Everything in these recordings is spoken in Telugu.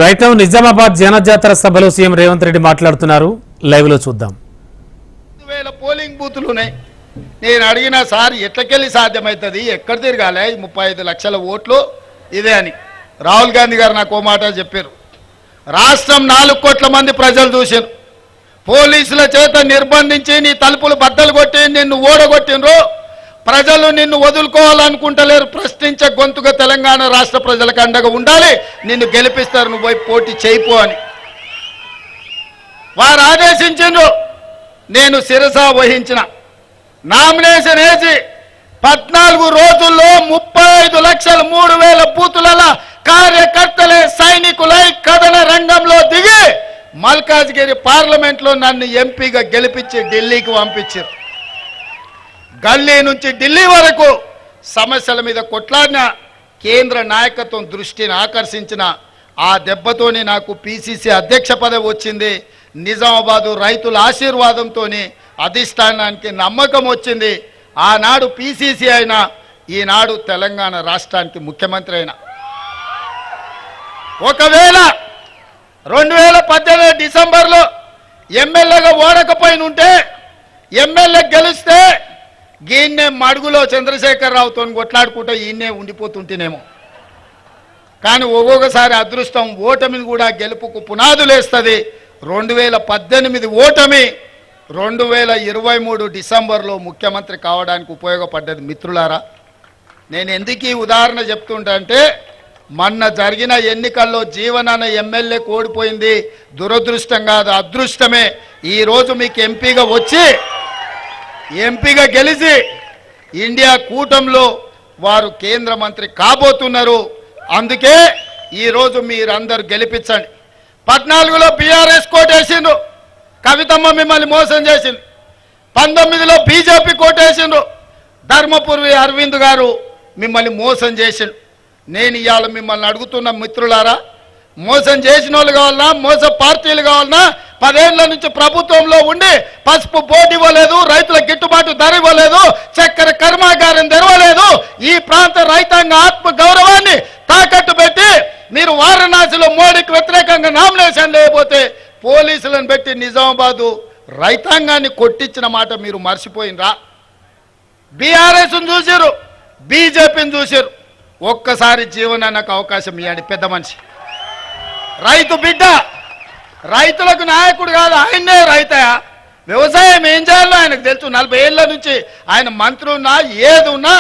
రైట్ నౌ నిజామాబాద్ జనజాతర సభలో సీఎం రేవంత్ రెడ్డి మాట్లాడుతున్నారు. లైవ్ లో చూద్దాం. 2000 పోలింగ్ బూతులు ఉన్నాయి. నేను అడిగిన సార్ ఎట్లకెళ్ళి సాధ్యమవుతుంది, ఎక్కడ తిరగాలి 35 లక్షల ఓట్లు ఇదే అని రాహుల్ గాంధీ గారు నాకు ఓ మాట చెప్పారు. రాష్ట్రం 4 కోట్ల మంది ప్రజలు చూశారు. పోలీసుల చేత నిర్బంధించి నీ తలుపులు బద్దలు కొట్టి నిన్ను ఓడగొట్టినరు. ప్రజలు నిన్ను వదులుకోవాలనుకుంటలేరు. ప్రశ్నించే గొంతుగా తెలంగాణ రాష్ట్ర ప్రజలకు అండగా ఉండాలి, నిన్ను గెలిపిస్తారు, నువ్వు పోయి పోటీ చేయిపో అని వారు ఆదేశించిండ్రు. నేను శిరస వహించిన నామినేషన్ వేసి 14 రోజుల్లో 35,03,000 బూతుల కార్యకర్తలే సైనికులై కథన రంగంలో దిగి మల్కాజ్గిరి పార్లమెంట్లో నన్ను ఎంపీగా గెలిపించి ఢిల్లీకి పంపించారు. గల్లీ నుంచి ఢిల్లీ వరకు సమస్యల మీద కొట్లాడిన కేంద్ర నాయకత్వం దృష్టిని ఆకర్షించిన ఆ దెబ్బతోని నాకు పిసిసి అధ్యక్ష పదవి వచ్చింది. నిజామాబాదు రైతుల ఆశీర్వాదంతో అధిష్టానానికి నమ్మకం వచ్చింది. ఆనాడు పిసిసి అయినా ఈనాడు తెలంగాణ రాష్ట్రానికి ముఖ్యమంత్రి అయినా. ఒకవేళ 2018 డిసెంబర్లో ఎమ్మెల్యేగా ఓడకపోయినుంటే ఎమ్మెల్యే గెలిస్తే గీన్నే మడుగులో చంద్రశేఖరరావుతో కొట్లాడుకుంటే ఈయనే ఉండిపోతుంటేనేమో. కానీ ఒక్కొక్కసారి అదృష్టం ఓటమిని కూడా గెలుపుకు పునాదులేస్తుంది. 2018 ఓటమి 2023 డిసెంబర్లో ముఖ్యమంత్రి కావడానికి ఉపయోగపడ్డది. మిత్రులారా, నేను ఎందుకు ఈ ఉదాహరణ చెప్తుంటా అంటే మొన్న జరిగిన ఎన్నికల్లో జీవనాన్న ఎమ్మెల్యే ఓడిపోయింది దురదృష్టం కాదు, అదృష్టమే. ఈరోజు మీకు ఎంపీగా వచ్చి ఎంపీగా గెలిచి ఇండియా కూటమిలో వారు కేంద్ర మంత్రి కాబోతున్నారు. అందుకే ఈరోజు మీరందరూ గెలిపించండి. 14లో బీఆర్ఎస్ కోటేసిండ్రు, కవితమ్మ మిమ్మల్ని మోసం చేసింది. 19లో బీజేపీ కోటేసిండ్రు, ధర్మపురి అరవింద్ గారు మిమ్మల్ని మోసం చేసిండు. నేను ఇవాళ మిమ్మల్ని అడుగుతున్న మిత్రులారా, మోసం చేసిన వాళ్ళు కావాలన్నా, మోస పార్టీలు కావాలన్నా, 10 ఏళ్ల నుంచి ప్రభుత్వంలో ఉండి పసుపు బోర్డు ఇవ్వలేదు, రైతుల గిట్టుబాటు ధర ఇవ్వలేదు, చక్కెర కర్మాగారం తెరవలేదు, ఈ ప్రాంత రైతాంగ ఆత్మ గౌరవాన్ని తాకట్టు పెట్టి మీరు వారణాసిలో మోడీకి వ్యతిరేకంగా నామినేషన్ లేకపోతే పోలీసులను పెట్టి నిజామాబాదు రైతాంగాన్ని కొట్టించిన మాట మీరు మర్చిపోయినరా? బీఆర్ఎస్ను చూసారు, బీజేపీని చూసారు. ఒక్కసారి జీవనానికి అవకాశం ఇవ్వండి. పెద్ద మనిషి, రైతు బిడ్డ, రైతులకు నాయకుడు కాదు, ఆయన్నే రైతయా. వ్యవసాయం ఏం చేయాలో ఆయనకు తెలుసు. 40 ఏళ్ల నుంచి ఆయన మంత్రి ఉన్నా ఏది ఉన్నా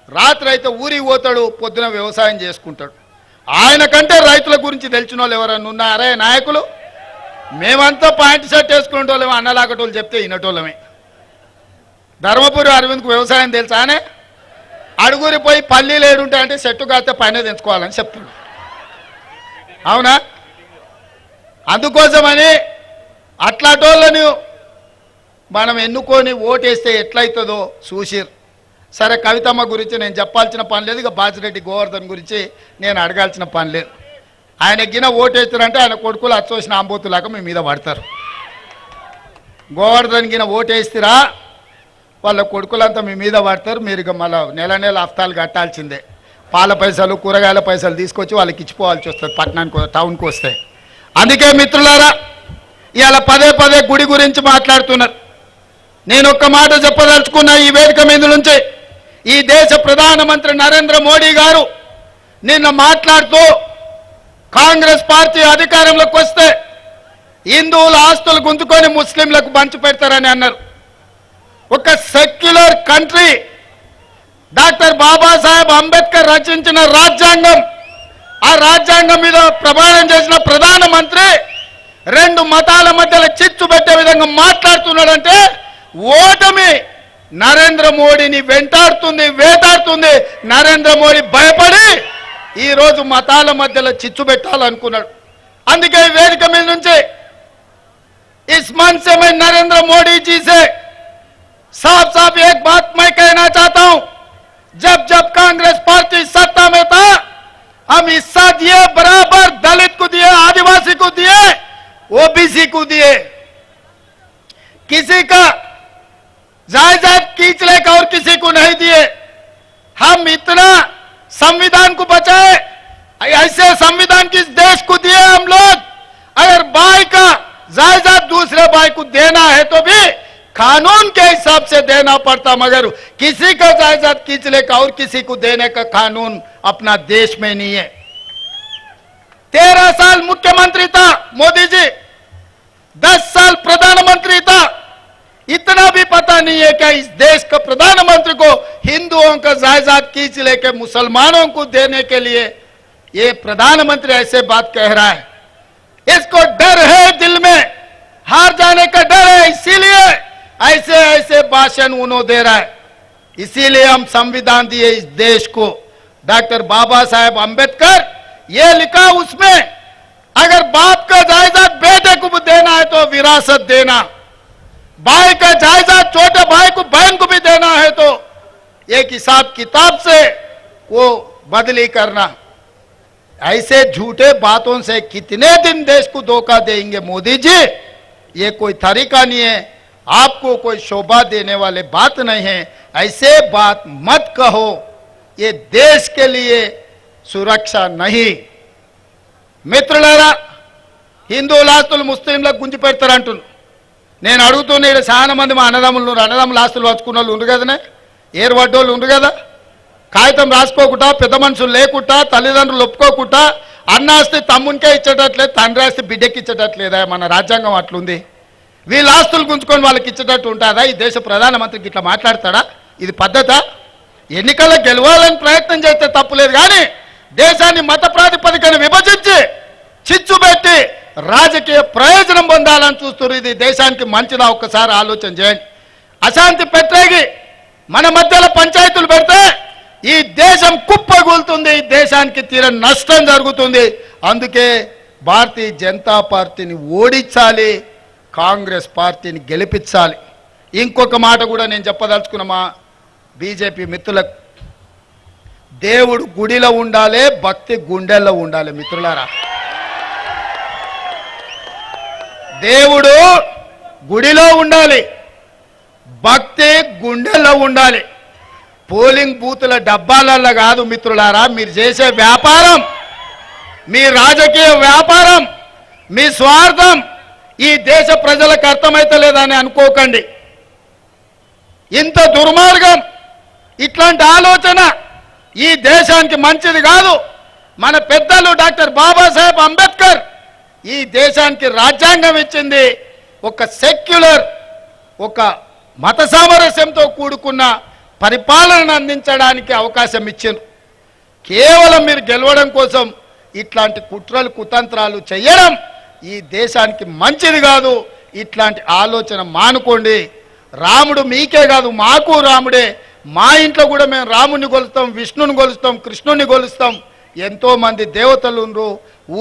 రాత్రి అయితే ఊరికి పోతాడు, పొద్దున వ్యవసాయం చేసుకుంటాడు. ఆయన కంటే రైతుల గురించి తెలిసిన వాళ్ళు ఎవరన్నా ఉన్నారే నాయకులు? మేమంతా పాయింట్ షర్ట్ వేసుకునే వాళ్ళమే, అన్నలాగటోళ్ళు చెప్తే వినటోళ్ళమే. ధర్మపురి అరవింద్కు వ్యవసాయం తెలుసానే? అడుగురి పోయి పల్లీలు ఏడుంటాయంటే చెట్టు కాస్తే పైన తెంచుకోవాలని చెప్తాడు. అవునా? అందుకోసమని అట్లాటోళ్ళని మనం ఎన్నుకొని ఓటేస్తే ఎట్లయితుందో చూసిరు. సరే, కవితమ్మ గురించి నేను చెప్పాల్సిన పని లేదు, ఇక బాజిరెడ్డి గోవర్ధన్ గురించి నేను అడగాల్సిన పని లేదు. ఆయన గిన ఓటేస్తారంటే ఆయన కొడుకులు అచ్చోసిన ఆంబోతులాగా మీ మీద పడతారు. గోవర్ధన్ గిన ఓటేస్తారా వాళ్ళ కొడుకులంతా మీ మీద పడతారు. మీరు ఇక మళ్ళీ నెల హఫ్తాలు కట్టాల్సిందే. పాల పైసలు, కూరగాయల పైసలు తీసుకొచ్చి వాళ్ళకి ఇచ్చిపోవాల్సి వస్తుంది పట్టణానికి, టౌన్కి వస్తే. అందుకే మిత్రులారా, ఇవాళ పదే గుడి గురించి మాట్లాడుతున్నారు. నేను ఒక్క మాట చెప్పదలుచుకున్నా ఈ వేదిక మీద నుంచి. ఈ దేశ ప్రధానమంత్రి నరేంద్ర మోడీ గారు నిన్న మాట్లాడుతూ కాంగ్రెస్ పార్టీ అధికారంలోకి వస్తే హిందువుల ఆస్తులు గుంజుకొని ముస్లింలకు పంచి పెడతారని అన్నారు. ఒక secular country, doctor Babasaheb Ambedkar రచించిన రాజ్యాంగం, ఆ రాజ్యాంగం మీద ప్రమాణం చేసిన ప్రధానమంత్రి 2 మతాల మధ్యలో చిచ్చు పెట్టే విధంగా మాట్లాడుతున్నాడంటే ఓటమి నరేంద్ర మోడీని వెంటాడుతుంది, వేటాడుతుంది. నరేంద్ర మోడీ భయపడి ఈరోజు మతాల మధ్యలో చిచ్చు పెట్టాలనుకున్నాడు. అందుకే ఈ వేదిక మీద నుంచి इस मन से मैं नरेंद्र मोदी जी से साफ साफ एक बात मैं कहना चाहता हूं, जब जब कांग्रेस पार्टी सत्ता में था हम हिस्सा दिए, बराबर दलित को दिए, आदिवासी को दिए, ओबीसी को दिए. किसी का जायदाद खींच लेकर और किसी को नहीं दिए. हम इतना संविधान को बचाए, ऐसे संविधान किस देश को दिए कानून के हिसाब से देना पड़ता, मगर किसी का जायदाद खींच लेकर और किसी को देने का कानून अपना देश में नहीं है। 13 साल मुख्यमंत्री था मोदी जी, 10 साल प्रधानमंत्री था। इतना भी पता नहीं है कि इस देश का प्रधानमंत्री को हिंदुओं का जायदाद खींच लेकर मुसलमानों को देने के लिए ये प्रधानमंत्री ऐसे बात कह रहा है। इसको डर है, दिल में हार जाने का डर है, इसीलिए ऐसे ऐसे भाषण उन्होंने दे रहा है। इसीलिए हम संविधान दिए इस देश को। डॉक्टर बाबा साहेब अंबेडकर ये लिखा उसमें, अगर बाप का जायदाद बेटे को देना है तो विरासत देना, भाई का जायदाद छोटे भाई को बहन को भी देना है तो एक हिसाब किताब से वो बदली करना। ऐसे झूठे बातों से कितने दिन देश को धोखा देंगे मोदी जी? ये कोई तरीका नहीं है, आपको कोई शोभा देने वाले बात नहीं है। ऐसे बात मत कहो, ये देश के लिए सुरक्षा नहीं। మిత్రులారా, హిందువుల ఆస్తులు ముస్లింలకు గుంజి పెడతారంటున్నారు. నేను అడుగుతున్నా, ఇక్కడ చాలా మంది మా అన్నదమ్ముల ఆస్తులు వచ్చుకున్న వాళ్ళు ఉండ్రు కదనే, ఏర్పడ్డోళ్ళు ఉండ్రు కదా. కాగితం రాసుకోకుండా, పెద్ద మనుషులు లేకుండా, తల్లిదండ్రులు ఒప్పుకోకుండా అన్న ఆస్తి తమ్మునికే ఇచ్చేటట్లేదు, తండ్రి ఆస్తి బిడ్డకి ఇచ్చేటట్లేదా? మన రాజ్యాంగం అట్లుంది. వీళ్ళ ఆస్తులు గుంజుకొని వాళ్ళకి ఇచ్చేటట్టు ఉంటుందా? ఈ దేశ ప్రధానమంత్రికి ఇట్లా మాట్లాడతాడా? ఇది పద్ధత? ఎన్నికల్లో గెలవాలని ప్రయత్నం చేస్తే తప్పులేదు, కానీ దేశాన్ని మత ప్రాతిపదికన విభజించి చిచ్చు పెట్టి రాజకీయ ప్రయోజనం పొందాలని చూస్తున్నారు. ఇది దేశానికి మంచిదా? ఒక్కసారి ఆలోచన చేయండి. అశాంతి పెట్టేగి మన మధ్యలో పంచాయతీలు పెడితే ఈ దేశం కుప్పగూలుతుంది, ఈ దేశానికి తీరని నష్టం జరుగుతుంది. అందుకే భారతీయ జనతా పార్టీని ఓడించాలి, కాంగ్రెస్ పార్టీని గెలిపించాలి. ఇంకొక మాట కూడా నేను చెప్పదలుచుకున్న మా బీజేపీ మిత్రులకు, దేవుడు గుడిలో ఉండాలి, భక్తి గుండెల్లో ఉండాలి. మిత్రులారా, దేవుడు గుడిలో ఉండాలి, భక్తి గుండెల్లో ఉండాలి. పోలింగ్ బూతుల డబ్బాలల్లో కాదు మిత్రులారా. మీరు చేసే వ్యాపారం, మీ రాజకీయ వ్యాపారం, మీ స్వార్థం ఈ దేశ ప్రజలకు అర్థమైతలేదని అనుకోకండి. ఇంత దుర్మార్గం, ఇట్లాంటి ఆలోచన ఈ దేశానికి మంచిది కాదు. మన పెద్దలు డాక్టర్ బాబాసాహెబ్ అంబేద్కర్ ఈ దేశానికి రాజ్యాంగం ఇచ్చింది. ఒక సెక్యులర్, ఒక మత సామరస్యంతో కూడుకున్న పరిపాలనను అందించడానికి అవకాశం ఇచ్చింది. కేవలం మీరు గెలవడం కోసం ఇట్లాంటి కుట్రలు కుతంత్రాలు చేయడం ఈ దేశానికి మంచిది కాదు. ఇట్లాంటి ఆలోచన మానుకోండి. రాముడు మీకే కాదు, మాకు రాముడే. మా ఇంట్లో కూడా మేము రాముని కొలుస్తాం, విష్ణుని కొలుస్తాం, కృష్ణుని కొలుస్తాం. ఎంతో మంది దేవతలు ఉండ్రు.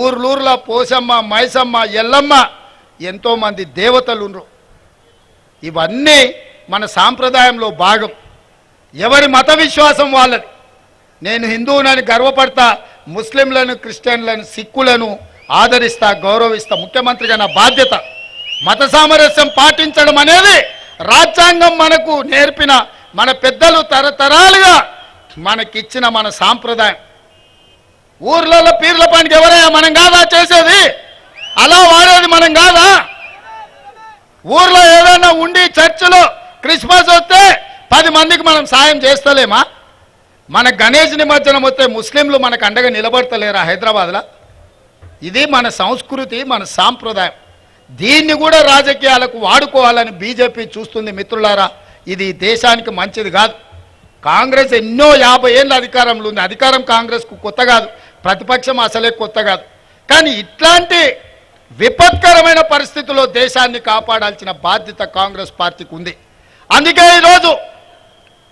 ఊర్లూర్ల పోసమ్మ, మైసమ్మ, ఎల్లమ్మ, ఎంతో మంది దేవతలు ఉండ్రు. ఇవన్నీ మన సాంప్రదాయంలో భాగం. ఎవరి మత విశ్వాసం వాళ్ళది. నేను హిందువునని గర్వపడతా, ముస్లింలను, క్రిస్టియన్లను, సిక్కులను ఆదరిస్తా, గౌరవిస్తా. ముఖ్యమంత్రిగా నా బాధ్యత. మత సామరస్యం పాటించడం అనేది రాజ్యాంగం మనకు నేర్పిన, మన పెద్దలు తరతరాలుగా మనకిచ్చిన మన సాంప్రదాయం. ఊర్లలో పీర్ల పండుగ ఎవరైనా మనం కాదా చేసేది? అలా వాడేది మనం కాదా? ఊర్లో ఏదైనా ఉండి చర్చిలో క్రిస్మస్ వస్తే 10 మందికి మనం సాయం చేస్తలేమా? మన గణేష్ నిమజ్జనం వస్తే ముస్లింలు మనకు అండగా నిలబడతలేరా హైదరాబాద్లో? ఇది మన సంస్కృతి, మన సాంప్రదాయం. దీన్ని కూడా రాజకీయాలకు వాడుకోవాలని బీజేపీ చూస్తుంది. మిత్రులారా, ఇది దేశానికి మంచిది కాదు. కాంగ్రెస్ ఎన్నో 50 ఏళ్ళ అధికారంలో ఉంది. అధికారం కాంగ్రెస్కు కొత్త కాదు, ప్రతిపక్షం అసలే కొత్త కాదు. కానీ ఇట్లాంటి విపత్కరమైన పరిస్థితుల్లో దేశాన్ని కాపాడాల్సిన బాధ్యత కాంగ్రెస్ పార్టీకి ఉంది. అందుకే ఈరోజు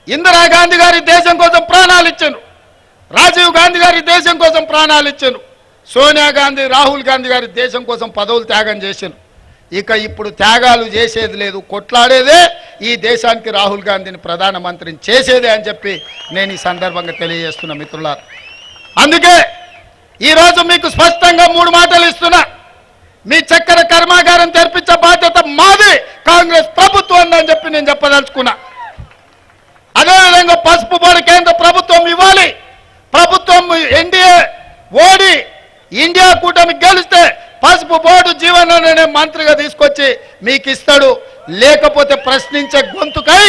ఇందిరాగాంధీ గారి దేశం కోసం ప్రాణాలు ఇచ్చారు, రాజీవ్ గాంధీ గారి దేశం కోసం ప్రాణాలు ఇచ్చారు, సోనియా గాంధీ, రాహుల్ గాంధీ గారి దేశం కోసం పదవులు త్యాగం చేశారు. ఇక ఇప్పుడు త్యాగాలు చేసేది లేదు, కొట్లాడేదే ఈ దేశానికి రాహుల్ గాంధీని ప్రధానమంత్రిని చేసేదే అని చెప్పి నేను ఈ సందర్భంగా తెలియజేస్తున్నా మిత్రులారా. అందుకే ఈరోజు మీకు స్పష్టంగా 3 మాటలు ఇస్తున్నా. మీ చక్కెర కర్మాగారం తెరిపించే బాధ్యత మాది, కాంగ్రెస్ ప్రభుత్వం అని చెప్పి నేను చెప్పదలుచుకున్నా. అదేవిధంగా పసుపు బోర్డు కేంద్ర ప్రభుత్వం ఇవ్వాలి. ప్రభుత్వం ఎన్డీఏ ఓడి ఇండియా కూటమి గెలిస్తే పసుపు బోర్డు జీవన్ అనే మంత్రిగా తీసుకొచ్చి మీకు ఇస్తాడు. లేకపోతే ప్రశ్నించే గొంతుకై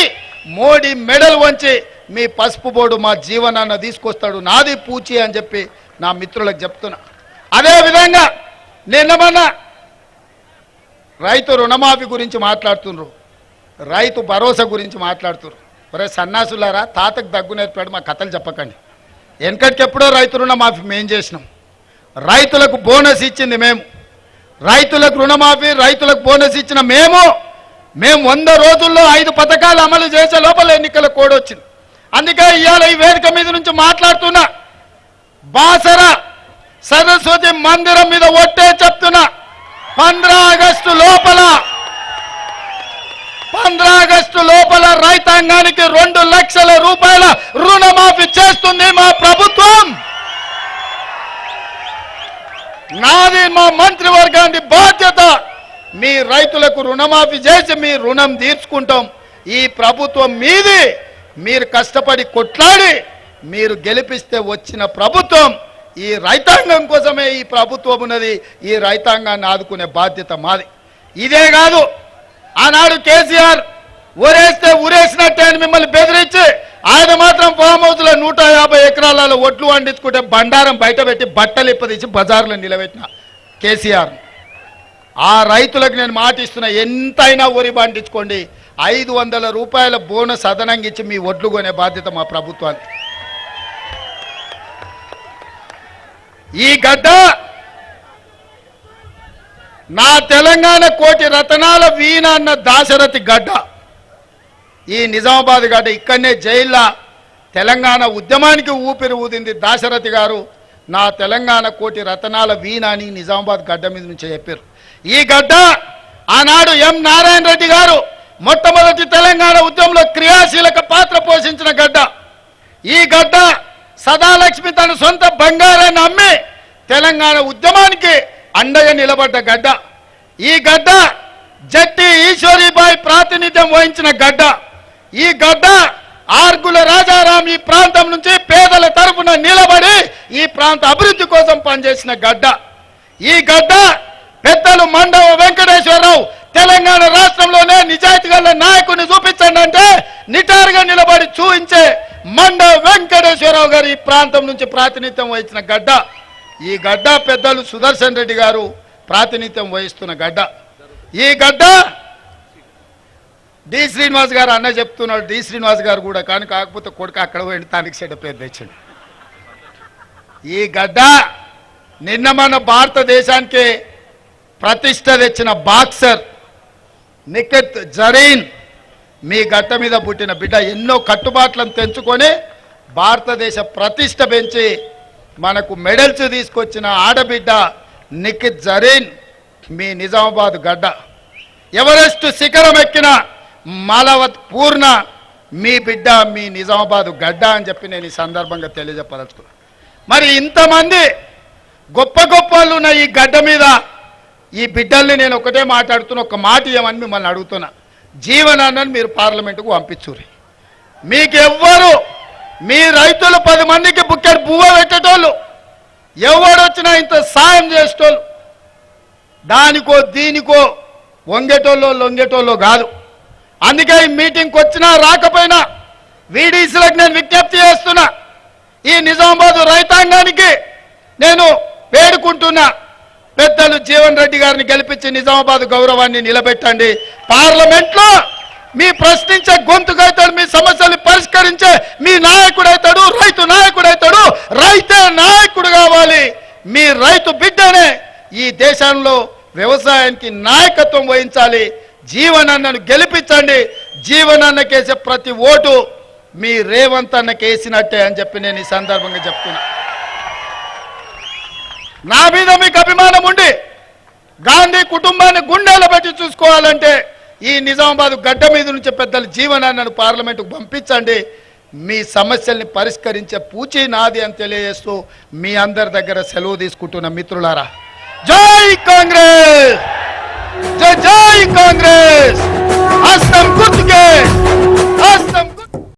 మోడీ మెడల్ వంచి మీ పసుపు బోర్డు మా జీవనాన్ని తీసుకొస్తాడు, నాది పూచి అని చెప్పి నా మిత్రులకు చెప్తున్నా. అదేవిధంగా నిన్న రైతు రుణమాఫీ గురించి మాట్లాడుతున్నారు, రైతు భరోసా గురించి మాట్లాడుతున్నారు. ఒరే సన్నాసులారా, తాతకు దగ్గు నేర్పాడు మా కథలు చెప్పకండి. వెనకటికెప్పుడో రైతు రుణమాఫీ మేము చేసినాం. రైతులకు బోనస్ ఇచ్చింది మేము, రైతులకు రుణమాఫీ రైతులకు బోనస్ ఇచ్చిన మేము 100 రోజుల్లో 5 పథకాలు అమలు చేసే లోపల ఎన్నికల కోడ్ వచ్చింది. అందుకే ఇవాళ ఈ వేదిక మీద నుంచి మాట్లాడుతున్నా, బాసర సరస్వతి మందిరం మీద ఒట్టే చెప్తున్నా, 15 ఆగస్టు లోపల రైతాంగానికి 2 లక్షల రూపాయల రుణమాఫీ చేస్తుంది మా ప్రభుత్వం. నాది మా మంత్రివర్గానికి బాధ్యత. మీ రైతులకు రుణమాఫీ చేసి మీ రుణం తీర్చుకుంటాం. ఈ ప్రభుత్వం మీది, మీరు కష్టపడి కొట్లాడి మీరు గెలిపిస్తే వచ్చిన ప్రభుత్వం. ఈ రైతాంగం కోసమే ఈ ప్రభుత్వం ఉన్నది. ఈ రైతాంగాన్ని ఆదుకునే బాధ్యత మాది. ఇదే కాదు, ఆనాడు కేసీఆర్ ఊరేస్తే ఊరేసినట్టే అని మిమ్మల్ని బెదిరించి ఆయన మాత్రం ఫామ్ హౌస్లో 150 ఎకరాలలో ఒట్లు వండించుకుంటే బండారం బయట పెట్టి బట్టలు ఇప్పదీసి బజార్లో నిలబెట్టిన కేసీఆర్. ఆ రైతులకు నేను మాట ఇస్తున్నా, ఎంతైనా వరి పండించుకోండి, 500 రూపాయల బోనస్ అదనంగా ఇచ్చి మీ ఒడ్లు కొనే బాధ్యత మా ప్రభుత్వానికి. ఈ గడ్డ నా తెలంగాణ కోటి రతనాల వీణ అన్న దాశరథి గడ్డ. ఈ నిజామాబాద్ గడ్డ ఇక్కడనే జైల్లో తెలంగాణ ఉద్యమానికి ఊపిరి ఊదింది దాశరథి గారు. నా తెలంగాణ కోటి రతనాల వీణ అని నిజామాబాద్ గడ్డ మీద నుంచి చెప్పారు. ఈ గడ్డ ఆనాడు ఎం నారాయణ రెడ్డి గారు మొట్టమొదటి తెలంగాణ ఉద్యమంలో క్రియాశీలక పాత్ర పోషించిన గడ్డ. ఈ గడ్డ సదాలక్ష్మి తన సొంత బంగారాన్ని అమ్మి తెలంగాణ ఉద్యమానికి అండగా నిలబడ్డ గడ్డ. ఈ గడ్డ జట్టి ఈశ్వరీబాయి ప్రాతినిధ్యం వహించిన గడ్డ. ఈ గడ్డ ఆర్గుల రాజారాం ఈ ప్రాంతం నుంచి పేదల తరఫున నిలబడి ఈ ప్రాంత అభివృద్ధి కోసం పనిచేసిన గడ్డ. ఈ గడ్డ పెద్దలు మండవ వెంకటేశ్వరరావు తెలంగాణ రాష్ట్రంలోనే నిజాయితీ గల నాయకుని చూపించండి అంటే నిటారుగా నిలబడి చూపించే మండవ వెంకటేశ్వరరావు గారు ఈ ప్రాంతం నుంచి ప్రాతినిధ్యం వహించిన గడ్డ. ఈ గడ్డ పెద్దలు సుదర్శన్ రెడ్డి గారు ప్రాతినిధ్యం వహిస్తున్న గడ్డ. ఈ గడ్డ డి శ్రీనివాస్ గారు అన్న చెప్తున్నాడు, డి శ్రీనివాస్ గారు కూడా కానీ కాకపోతే కొడుకు అక్కడ పోయి తానికి చెడ్డ పేరు తెచ్చాడు. ఈ గడ్డ నిన్న మన భారతదేశానికి ప్రతిష్ట తెచ్చిన బాక్సర్ నిఖత్ జరీన్ మీ గడ్డ మీద పుట్టిన బిడ్డ. ఎన్నో కట్టుబాట్లను తెంచుకొని భారతదేశ ప్రతిష్ట పెంచి మనకు మెడల్స్ తీసుకొచ్చిన ఆడబిడ్డ నిఖత్ జరీన్ మీ నిజామాబాద్ గడ్డ. ఎవరెస్ట్ శిఖరం ఎక్కిన మాలవత్ పూర్ణ మీ బిడ్డ మీ నిజామాబాద్ గడ్డ అని చెప్పి నేను ఈ సందర్భంగా తెలియజెప్పదలుచుకున్నాను. మరి ఇంతమంది గొప్ప గొప్ప వాళ్ళు ఉన్న ఈ గడ్డ మీద ఈ బిడ్డల్ని నేను ఒకటే మాట్లాడుతున్నా, ఒక మాట ఏమని మిమ్మల్ని అడుగుతున్నా. జీవనాన్ని మీరు పార్లమెంటుకు పంపించుర్రి. మీకెవ్వరు మీ రైతులు 10 మందికి బుక్కెట్ బువ్వ పెట్టేటోళ్ళు, ఎవడొచ్చినా ఇంత సాయం చేసేటోళ్ళు, దానికో దీనికో వంగేటోళ్ళు లొంగేటోళ్ళు కాదు. అందుకే ఈ మీటింగ్కి వచ్చినా రాకపోయినా వీడీసీలకు నేను విజ్ఞప్తి చేస్తున్నా. ఈ నిజామాబాద్ రైతాంగానికి నేను వేడుకుంటున్నా, పెద్దలు జీవన్ రెడ్డి గారిని గెలిపించి నిజామాబాద్ గౌరవాన్ని నిలబెట్టండి. పార్లమెంట్లో మీ ప్రశ్నించే గొంతుకైతాడు, మీ సమస్యలు పరిష్కరించే మీ నాయకుడైతాడు, రైతు నాయకుడైతాడు. రైతే నాయకుడు కావాలి. మీ రైతు బిడ్డనే ఈ దేశంలో వ్యవసాయానికి నాయకత్వం వహించాలి. జీవనన్నను గెలిపించండి. జీవనన్నకేసే ప్రతి ఓటు మీ రేవంత్ అన్నకేసినట్టే అని చెప్పి నేను ఈ సందర్భంగా చెప్తున్నా. నా మీద మీకు అభిమానం ఉండి గాంధీ కుటుంబాన్ని గుండెలో పెట్టి చూసుకోవాలంటే ఈ నిజామాబాద్ గడ్డ మీద నుంచి పెద్దలు జీవనాన్నను పార్లమెంటుకు పంపించండి. మీ సమస్యల్ని పరిష్కరించే పూచి నాది అని తెలియజేస్తూ మీ అందరి దగ్గర సెలవు తీసుకుంటున్న మిత్రులారా, జై కాంగ్రెస్, జై జై కాంగ్రెస్. హస్తం గుర్తుకే, హస్తం